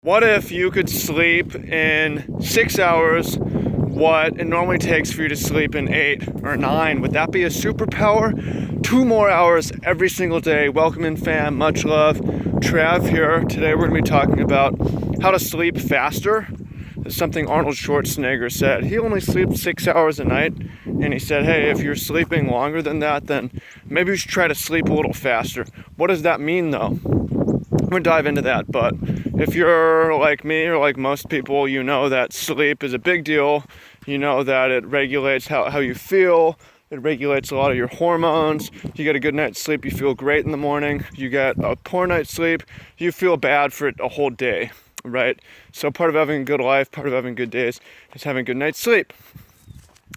What if you could sleep in 6 hours what it normally takes for you to sleep in 8 or 9? Would that be a superpower? 2 more hours every single day. Welcome in, fam. Much love. Trav here. Today we're going to be talking about how to sleep faster. It's something Arnold Schwarzenegger said. He only sleeps 6 hours a night, and he said, hey, if you're sleeping longer than that, then maybe you should try to sleep a little faster. What does that mean, though? I'm going to dive into that, but if you're like me or like most people, you know that sleep is a big deal. You know that it regulates how you feel. It regulates a lot of your hormones. You get a good night's sleep, you feel great in the morning. You get a poor night's sleep, you feel bad for a whole day, right? So part of having a good life, part of having good days is having a good night's sleep.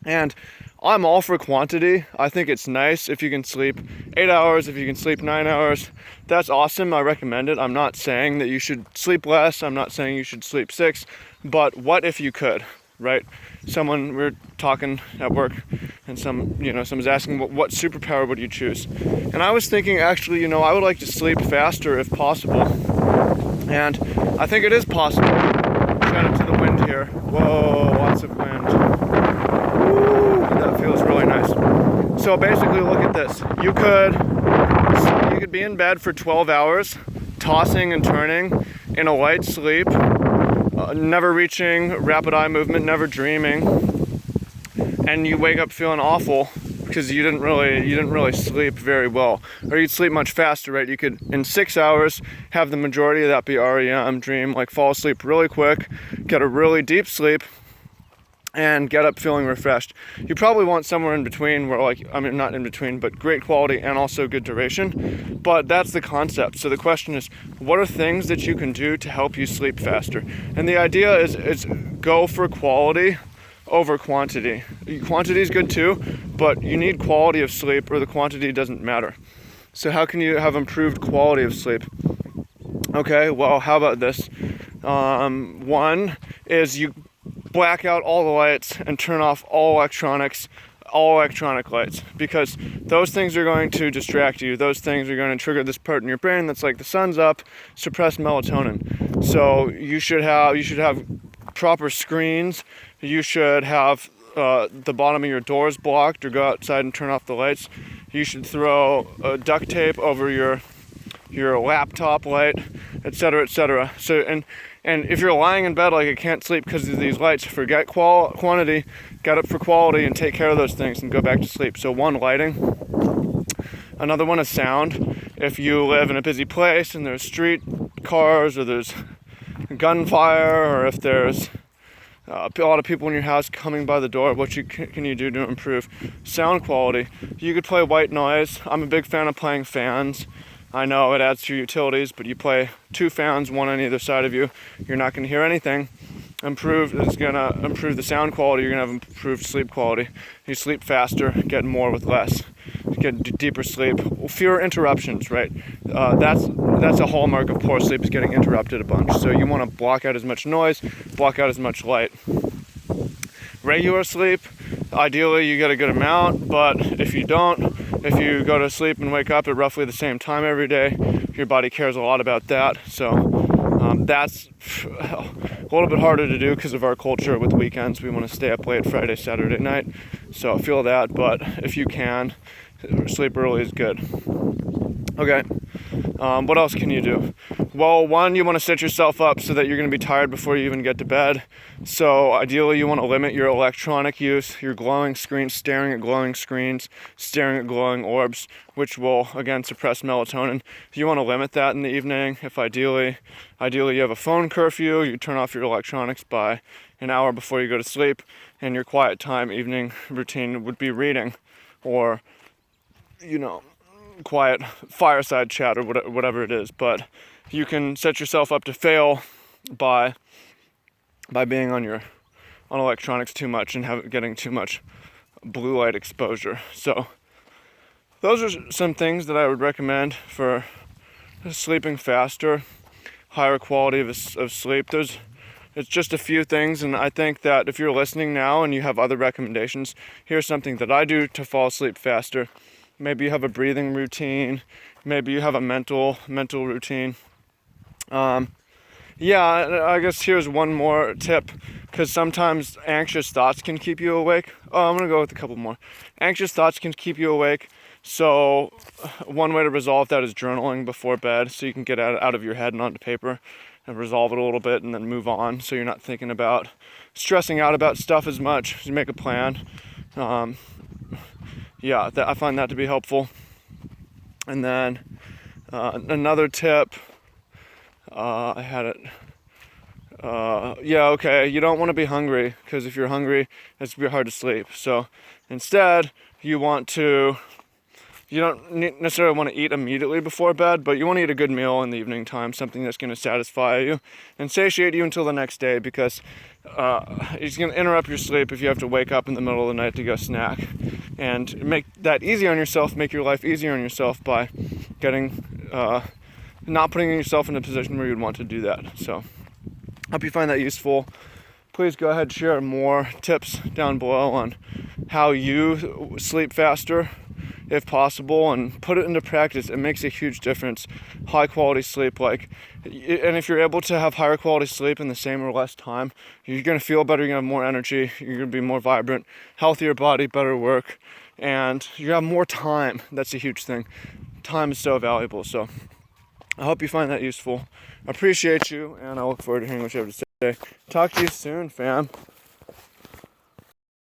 And I'm all for quantity. I think it's nice if you can sleep 8 hours, if you can sleep 9 hours. That's awesome. I recommend it. I'm not saying that you should sleep less. I'm not saying you should sleep 6. But what if you could, right? We were talking at work, and someone's asking, what superpower would you choose? And I was thinking, actually, I would like to sleep faster if possible. And I think it is possible. Shout out to the wind here. Whoa, lots of wind. Woo, that feels really nice. So basically, look at this. You could be in bed for 12 hours, tossing and turning in a light sleep, never reaching rapid eye movement, never dreaming, and you wake up feeling awful because you didn't really sleep very well, or you'd sleep much faster, right? You could, in 6 hours, have the majority of that be REM, dream, like fall asleep really quick, get a really deep sleep, and get up feeling refreshed. You probably want somewhere in between not in between, but great quality and also good duration. But that's the concept. So the question is, what are things that you can do to help you sleep faster? And the idea is go for quality over quantity. Quantity is good too, but you need quality of sleep or the quantity doesn't matter. So how can you have improved quality of sleep? Okay, well, how about this? One is you black out all the lights and turn off all electronic lights, because those things are going to distract you. Those things are going to trigger this part in your brain that's like the sun's up, suppress melatonin. So you should have proper screens. You should have the bottom of your doors blocked, or go outside and turn off the lights. You should throw duct tape over your laptop light, etc., etc. So and if you're lying in bed like I can't sleep because of these lights, forget quantity, get up for quality and take care of those things and go back to sleep. So one, lighting. Another one is sound. If you live in a busy place and there's street cars, or there's gunfire, or if there's a lot of people in your house coming by the door, what can you do to improve sound quality? You could play white noise. I'm a big fan of playing fans. I know it adds to your utilities, but you play 2 fans, one on either side of you, you're not going to hear anything. It's going to improve the sound quality. You're going to have improved sleep quality. You sleep faster, get more with less, get deeper sleep, fewer interruptions, right? That's a hallmark of poor sleep, is getting interrupted a bunch. So you want to block out as much noise, block out as much light. Regular sleep, ideally you get a good amount, but if you go to sleep and wake up at roughly the same time every day, your body cares a lot about that. So that's a little bit harder to do because of our culture with weekends. We want to stay up late Friday, Saturday night. So I feel that, but if you can, sleep early is good. Okay. What else can you do? Well, one, you want to set yourself up so that you're going to be tired before you even get to bed. So ideally, you want to limit your electronic use, your glowing screens, staring at glowing screens, staring at glowing orbs, which will, again, suppress melatonin. You want to limit that in the evening. If ideally you have a phone curfew, you turn off your electronics by an hour before you go to sleep, and your quiet time evening routine would be reading, or, quiet fireside chat, or whatever it is. But you can set yourself up to fail by being on electronics too much and getting too much blue light exposure. So those are some things that I would recommend for sleeping faster, higher quality of sleep. It's just a few things, and I think that if you're listening now and you have other recommendations, here's something that I do to fall asleep faster. Maybe you have a breathing routine. Maybe you have a mental routine. Yeah, I guess here's one more tip, because sometimes anxious thoughts can keep you awake. Oh, I'm gonna go with a couple more. Anxious thoughts can keep you awake. So one way to resolve that is journaling before bed, so you can get it out of your head and onto paper and resolve it a little bit and then move on, so you're not thinking about stressing out about stuff as much. You make a plan. Yeah, I find that to be helpful. And then another tip, I had it. Yeah, okay, you don't want to be hungry, because if you're hungry, it's gonna be hard to sleep. So instead, you don't necessarily want to eat immediately before bed, but you want to eat a good meal in the evening time, something that's going to satisfy you and satiate you until the next day, because it's going to interrupt your sleep if you have to wake up in the middle of the night to go snack. And make that easy on yourself, make your life easier on yourself by not putting yourself in a position where you'd want to do that. So hope you find that useful. Please go ahead and share more tips down below on how you sleep faster, if possible, and put it into practice. It makes a huge difference. High quality sleep, and if you're able to have higher quality sleep in the same or less time, you're gonna feel better, you're gonna have more energy, you're gonna be more vibrant, healthier body, better work, and you have more time. That's a huge thing. Time is so valuable. So I hope you find that useful. I appreciate you, and I look forward to hearing what you have to say. Talk to you soon, fam.